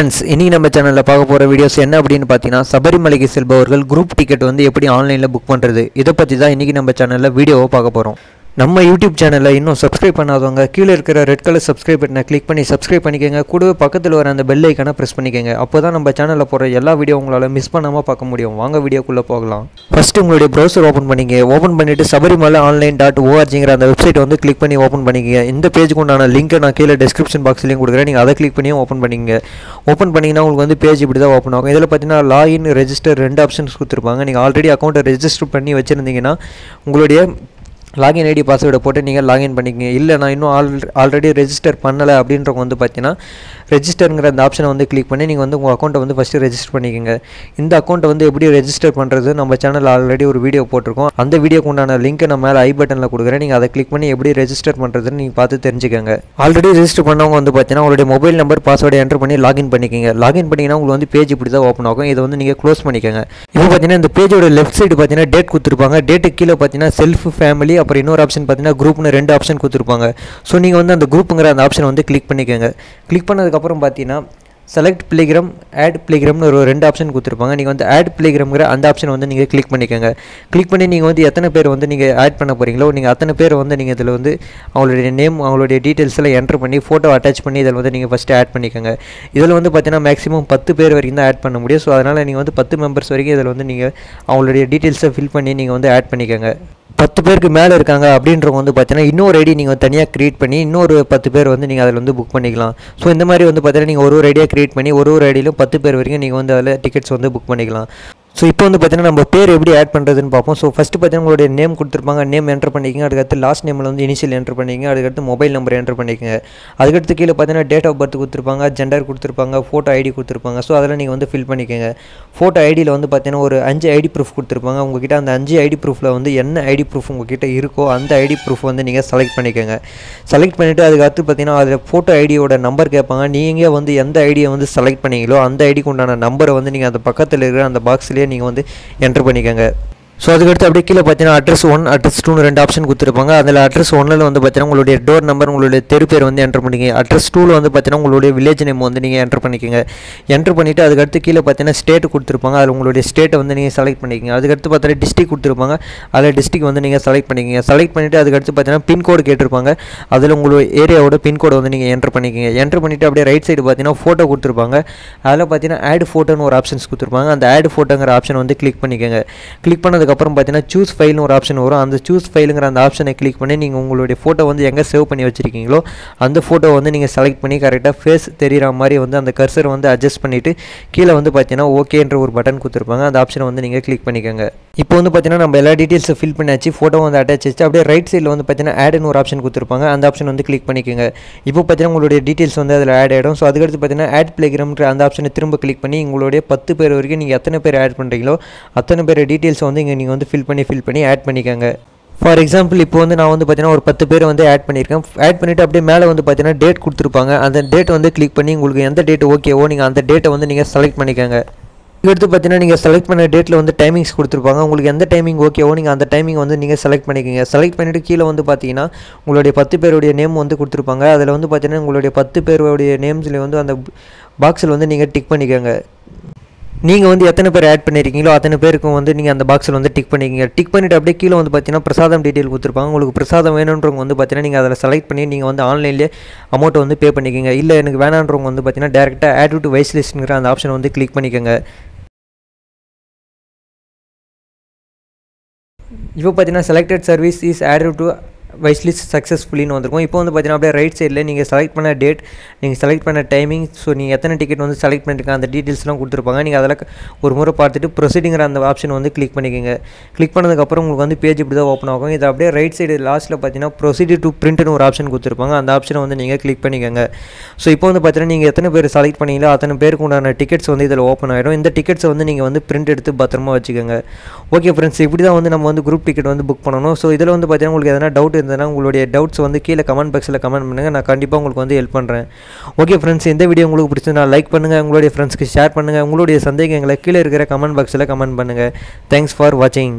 Friends इन्हीं நம்ம சேனல்ல பார்க்க போற வீடியோஸ் என்ன அப்படினு பாத்தீங்கன்னா சபரிமலைக்கு செல்பவர்கள் குரூப் டிக்கெட் வந்து எப்படி ஆன்லைன்ல புக் பண்றது இத பத்தி தான் இன்னைக்கு நம்ம சேனல்ல வீடியோவை பார்க்க போறோம். நம்ம YouTube சேனலை இன்னும் சப்ஸ்கிரைப் பண்ணாதவங்க கீழ இருக்கிற ரெட் கலர் சப்ஸ்கிரைப் பட்டனை கிளிக் பண்ணி சப்ஸ்கிரைப் பண்ணிக்கங்க. கூடவே பக்கத்துல வர அந்த பெல் ஐகானை பிரஸ் பண்ணிக்கங்க. அப்பதான் நம்ம சேனல்ல போற எல்லா வீடியோ உங்களால மிஸ் பண்ணாம பார்க்க முடியும். வாங்க வீடியோக்குள்ள போகலாம். ஃபர்ஸ்ட் உங்களுடைய browser ஓபன் பண்ணிங்க. ஓபன் பண்ணிட்டு sabarimala.online.org அந்த வெப்சைட் வந்து கிளிக் பண்ணி ஓபன் பண்ணிக்கங்க. இந்த பேஜ்க்கு உண்டான லிங்கை நான் கீழ description boxலயும் கொடுக்கிறேன். நீங்க அதை கிளிக் பண்ணி ஓபன் பண்ணிக்கங்க. ஓபன் பண்ணீங்கன்னா உங்களுக்கு வந்து பேஜ் இப்படி தான் ஓபன் ஆகும். இதல பாத்தீங்கன்னா லாகின் ரெஜிஸ்டர் ரெண்டு ஆப்ஷன்ஸ் கொடுத்திருப்பாங்க. நீங்க ஆல்ரெடி அக்கவுண்ட் ரெஜிஸ்டர் பண்ணி வச்சிருந்தீங்கன்னா உங்களுடைய login ID password போட்டு நீங்க login பண்ணிக்கங்க. இல்ல நான் இன்னும் ஆல்ரெடி ரெஜிஸ்டர் பண்ணல அப்படின்றவங்க வந்து பாத்தீங்கன்னா ரெஜிஸ்டர்ங்கற அந்த ஆப்ஷனை வந்து கிளிக் பண்ணி நீங்க வந்து உங்க அக்கவுண்ட வந்து ஃபர்ஸ்ட் ரெஜிஸ்டர் பண்ணிக்கங்க. இந்த அக்கவுண்ட வந்து எப்படி ரெஜிஸ்டர் பண்றது நம்ம சேனல்ல ஆல்ரெடி ஒரு வீடியோ போட்டுருக்கோம். அந்த வீடியோக்கு உண்டான லிங்க் நான் மேல ஐ பட்டன்ல கொடுக்கிறேன். நீங்க அதை கிளிக் பண்ணி எப்படி ரெஜிஸ்டர் பண்றதுன்னு நீங்க பார்த்து தெரிஞ்சுக்கங்க. ஆல்ரெடி ரெஜிஸ்டர் பண்ணவங்க வந்து பாத்தீங்கன்னா உங்களுடைய மொபைல் நம்பர் பாஸ்வேர்ட் என்டர் பண்ணி லாகின் பண்ணிக்கங்க. லாகின் பண்ணீங்கன்னா உங்களுக்கு வந்து பேஜ் இப்படி தான் ஓபன் ஆகும். இத வந்து நீங்க க்ளோஸ் பண்ணிக்கங்க. இப்போ பாத்தீங்கன்னா இந்த பேஜோட லெஃப்ட் சைடு பாத்தீங்கன்னா டேட் கொடுத்திருப்பாங்க. டேட்டுக்கு கீழ பாத்தீங்கன்னா செல்ஃப் ஃபேமிலி அப்புறம் இன்னொரு ஆப்ஷன் பாத்தீங்கன்னா குரூப்னு ரெண்டு ஆப்ஷன் கொடுத்திருப்பாங்க. சோ நீங்க வந்து அந்த குரூப்ங்கற அந்த ஆப்ஷனை வந்து கிளிக் பண்ணிக்கங்க. கிளிக் பண்ணதுக்கு அப்புறம் பாத்தீங்கன்னா select playgram add playgram னு ஒரு ரெண்டு ஆப்ஷன் கொடுத்திருப்பாங்க. நீங்க வந்து add playgram-ங்கற அந்த ஆப்ஷனை வந்து நீங்க கிளிக் பண்ணிக்கங்க. கிளிக் பண்ணி நீங்க வந்து எத்தனை பேர் வந்து நீங்க ஆட் பண்ண போறீங்களோ நீங்க அத்தனை பேர் வந்து நீங்க இதல வந்து அவங்களுடைய நேம் அவங்களுடைய டீடைல்ஸ் எல்லாம் என்டர் பண்ணி போட்டோ அட்டாச் பண்ணி இதல வந்து நீங்க ஃபர்ஸ்ட் ஆட் பண்ணிக்கங்க. இதல வந்து பாத்தீங்கன்னா மேக்ஸिमम 10 பேர் வரைக்கும் தான் ஆட் பண்ண முடியும். சோ அதனால நீங்க வந்து 10 மெம்பர்ஸ் வரைக்கும் இதல வந்து நீங்க அவங்களுடைய டீடைல்ஸை ஃபில் பண்ணி நீங்க வந்து ஆட் பண்ணிக்கங்க. 10 பேருக்கு மேல இருக்காங்க அப்படின்றவங்க வந்து பாத்தீங்கன்னா இன்னொரு ஐடி நீங்க தனியா கிரியேட் பண்ணி இன்னொரு 10 பேர் வந்து நீங்க அதல வந்து புக் பண்ணிக்கலாம். சோ இந்த மாதிரி வந்து பாத்தீங்கன்னா நீங்க ஒரு ஐடியா கிரியேட் பண்ணி ஒரு ஐடியில 10 பேர் வரைக்கும் நீங்க வந்து அதல டிக்கெட்ஸ் வந்து புக் பண்ணிக்கலாம். சோ இப்போ வந்து பாத்தீங்கன்னா நம்ம பேர் எப்படி ஆட் பண்றதுன்னு பாப்போம். சோ ஃபர்ஸ்ட் பாத்தீங்கன்னா உங்களுடைய நேம் கொடுத்திருப்பாங்க. நேம் என்டர் பண்ணிக்கங்க. அதுக்கு அடுத்து லாஸ்ட் நேம்ல வந்து இனிஷியல் என்டர் பண்ணிக்கங்க. அதுக்கு அடுத்து மொபைல் நம்பர் என்டர் பண்ணிக்கங்க. அதுக்கு அடுத்து கீழ பாத்தீங்கன்னா டேட் ஆஃப் பர்த் கொடுத்திருப்பாங்க, ஜெண்டர் கொடுத்திருப்பாங்க, போட்டோ ஐடி கொடுத்திருப்பாங்க. சோ அதெல்லாம் நீங்க வந்து ஃபில் பண்ணிக்கங்க. போட்டோ ஐடில வந்து பாத்தீங்கன்னா ஒரு 5 ஐடி ப்ரூஃப் கொடுத்திருப்பாங்க. உங்ககிட்ட அந்த 5 ஐடி ப்ரூஃப்ல வந்து என்ன ஐடி ப்ரூஃப் உங்ககிட்ட இருக்கோ அந்த ஐடி ப்ரூஃப் வந்து நீங்க செலக்ட் பண்ணிக்கங்க. செலக்ட் பண்ணிட்டு அதுக்கு அடுத்து பாத்தீங்கன்னா அதுல போட்டோ ஐடியோட நம்பர் கேட்பாங்க. நீங்க வந்து எந்த ஐடியை வந்து செலக்ட் பண்ணீங்களோ அந்த ஐடிக்கு உண்டான நம்பரை வந்து நீங்க அந்த பக்கத்துல இருக்கிற அந்த பாக்ஸ்லயே நீங்க வந்து என்டர் பண்ணிக்கங்க. சோ அதுக்கு அடுத்து அப்படியே கீழ பாத்தீங்கன்னா அட்ரஸ் 1 அட்ரஸ் 2 னு ரெண்டு ஆப்ஷன் கொடுத்திருப்பாங்க. அதுல அட்ரஸ் 1ல வந்து பாத்தீங்கன்னா உங்களுடைய டோர் நம்பர் உங்களுடைய தெரு பேர் வந்து என்டர் பண்ணிக்கங்க. அட்ரஸ் 2ல வந்து பாத்தீங்கன்னா உங்களுடைய வில்லேஜ் நேம் வந்து நீங்க என்டர் பண்ணிக்கங்க. என்டர் பண்ணிட்டு அதுக்கு அடுத்து கீழ பாத்தீங்கன்னா ஸ்டேட் கொடுத்திருப்பாங்க. அதுல உங்களுடைய ஸ்டேட்டை வந்து நீங்க செலக்ட் பண்ணிக்கங்க. அதுக்கு அடுத்து பாத்தீங்கன்னா டிஸ்ட்ரிக்ட் கொடுத்திருப்பாங்க. அதுல டிஸ்ட்ரிக்ட் வந்து நீங்க செலக்ட் பண்ணிக்கங்க. செலக்ட் பண்ணிட்டு அதுக்கு அடுத்து பாத்தீங்கன்னா பின் கோட் கேட்டிருப்பாங்க. அதுல உங்களுடைய ஏரியாவோட பின் கோட் வந்து நீங்க என்டர் பண்ணிக்கங்க. என்டர் பண்ணிட்டு அப்படியே ரைட் சைடு பாத்தீங்கன்னா போட்டோ கொடுத்திருப்பாங்க. அதுல பாத்தீங்கன்னா ஆட் போட்டோன்னு ஒரு ஆப்ஷன்ஸ் கொடுத்திருப்பாங்க. அந்த ஆட் போட்டோங்கற ஆப்ஷன் வந்து கிளிக் பண்ணிக்கங்க. கிளிக் பண்ணதுக்கு அப்புறம் பாத்தீங்கன்னா choose file னு ஒரு ஆப்ஷன் வரும். அந்த choose fileங்கற அந்த ஆப்ஷனை கிளிக் பண்ணி நீங்க உங்களுடைய போட்டோ வந்து எங்க சேவ் பண்ணி வச்சிருக்கீங்களோ அந்த போட்டோ வந்து நீங்க செலக்ட் பண்ணி கரெக்ட்டா ஃபேஸ் தெரியற மாதிரி வந்து அந்த கர்சர் வந்து அட்ஜஸ்ட் பண்ணிட்டு கீழ வந்து பாத்தீங்கன்னா ஓகேன்ற ஒரு பட்டன் கொடுத்திருப்பாங்க. அந்த ஆப்ஷனை வந்து நீங்க கிளிக் பண்ணிக்கங்க. இப்போ வந்து பாத்தீங்கன்னா நம்ம எல்லா டீடைல்ஸ் ஃபில் பண்ணியாச்சு. போட்டோ வந்து அட்டாச் ஆச்சு. அப்படியே ரைட் சைடுல வந்து பாத்தீங்கன்னா ஆட் னு ஒரு ஆப்ஷன் கொடுத்திருப்பாங்க. அந்த ஆப்ஷன் வந்து கிளிக் பண்ணிக்கங்க. இப்போ பாத்தீங்கன்னா உங்களுடைய டீடைல்ஸ் வந்து அதுல ஆட் ஆயிடும். சோ அதுக்கு அடுத்து பாத்தீங்கன்னா ஆட் playgram-ன்ற அந்த ஆப்ஷனை திரும்ப கிளிக் பண்ணி உங்களுடைய 10 பேர் வரைக்கும் நீங்க எத்தனை பேர் ஆட் பண்றீங்களோ அத்தனை பேர் டீடைல்ஸ் வந்து நீங்க வந்து ஃபில் பண்ணி ஆட் பண்ணிக்கங்க. ஃபார் எக்ஸாம்பிள் இப்போ வந்து நான் வந்து பாத்தீங்கன்னா ஒரு 10 பேர் வந்து ஆட் பண்ணிருக்கேன். ஆட் பண்ணிட்டு அப்படியே மேல வந்து பாத்தீங்கன்னா டேட் கொடுத்திருப்பாங்க. அந்த டேட் வந்து கிளிக் பண்ணி உங்களுக்கு எந்த டேட் ஓகேவோ நீங்க அந்த டேட்டை வந்து நீங்க செலக்ட் பண்ணிக்கங்க. அடுத்து பாத்தீங்கன்னா நீங்க செலக்ட் பண்ண டேட்ல வந்து டைமிங்ஸ் கொடுத்திருப்பாங்க. உங்களுக்கு எந்த டைமிங் ஓகேவோ நீங்க அந்த டைமிங் வந்து நீங்க செலக்ட் பண்ணிக்கங்க. செலக்ட் பண்ணிட்டு கீழ வந்து பாத்தீங்கன்னா உங்களுடைய 10 பேருடைய நேம் வந்து கொடுத்திருப்பாங்க. அதுல வந்து பாத்தீங்கன்னா உங்களுடைய 10 பேருடைய நேம்ஸ்ல வந்து அந்த பாக்ஸ்ல வந்து நீங்க டிக் பண்ணிக்கங்க. நீங்க வந்து எத்தனை பேர் ஆட் பண்ணிருக்கீங்களோ அத்தனை பேருக்கு வந்து நீங்க அந்த பாக்ஸ்ல வந்து டிக் பண்ணிக்கங்க. டிக் பண்ணிட்டு அப்படியே கீழ வந்து பாத்தீங்கன்னா பிரசாதம் டீடைல் கொடுத்திருப்பாங்க. உங்களுக்கு பிரசாதம் வேணும்ன்றவங்க வந்து பாத்தீங்கன்னா நீங்க அதல செலக்ட் பண்ணி நீங்க வந்து ஆன்லைன்லயே அமௌண்ட் வந்து பே பண்ணிக்கங்க. இல்ல எனக்கு வேணாம்ன்றவங்க வந்து பாத்தீங்கன்னா டைரக்ட்டா ஆட் டு வைஸ் லிஸ்ட்ங்கற அந்த ஆப்ஷனை வந்து கிளிக் பண்ணிக்கங்க. இப்போ பாத்தீங்கன்னா selected service is added to wise list successfully னு வந்திருக்கும். இப்போ வந்து பாத்தீங்கன்னா அப்படியே ரைட் சைடுல நீங்க செலக்ட் பண்ண டேட் நீங்க செலக்ட் பண்ண டைமிங் சோ நீங்க எத்தனை டிக்கெட் வந்து செலக்ட் பண்ணிருக்கீங்க அந்த டீடைல்ஸ்லாம் கொடுத்திருப்பாங்க. நீங்க அதல ஒரு முறை பார்த்துட்டு ப்ரொசீடிங்கற அந்த ஆப்ஷன் வந்து கிளிக் பண்ணிக்கங்க. கிளிக் பண்ணதுக்கு அப்புறம் உங்களுக்கு வந்து பேஜ் இப்படி தான் ஓபன் ஆகும். இது அப்படியே ரைட் சைடு லாஸ்ட்ல பாத்தீங்கன்னா ப்ரொசீட் டு பிரிண்ட் னு ஒரு ஆப்ஷன் கொடுத்திருப்பாங்க. அந்த ஆப்ஷனை வந்து நீங்க கிளிக் பண்ணிக்கங்க. சோ இப்போ வந்து பாத்தீங்கன்னா நீங்க எத்தனை பேர் செலக்ட் பண்ணீங்களோ அத்தனை பேருக்கு உண்டான டிக்கெட்ஸ் வந்து இதல ஓபன் ஆயிடும். இந்த டிக்கெட்ஸ் வந்து நீங்க வந்து பிரிண்ட் எடுத்து பத்திரமா வச்சுக்கங்க. ஓகே फ्रेंड्स, இப்படி தான் வந்து நம்ம வந்து குரூப் டிக்கெட் வந்து புக் பண்ணனும். சோ இதல வந்து பாத்தீங்கன்னா உங்களுக்கு எதனா டவுட் இருந்தா உங்களுடைய டவுட்ஸ் வந்து கீழ கமெண்ட் பாக்ஸ்ல கமெண்ட் பண்ணுங்க. நான் கண்டிப்பா உங்களுக்கு வந்து ஹெல்ப் பண்றேன். ஓகே फ्रेंड्स, இந்த வீடியோ உங்களுக்கு பிடிச்சிருந்தா லைக் பண்ணுங்க, உங்களுடைய ஃப்ரெண்ட்ஸ்க்கு ஷேர் பண்ணுங்க. உங்களுடைய சந்தேகங்களை கீழ இருக்கிற கமெண்ட் பாக்ஸ்ல கமெண்ட் பண்ணுங்க. Thanks for watching.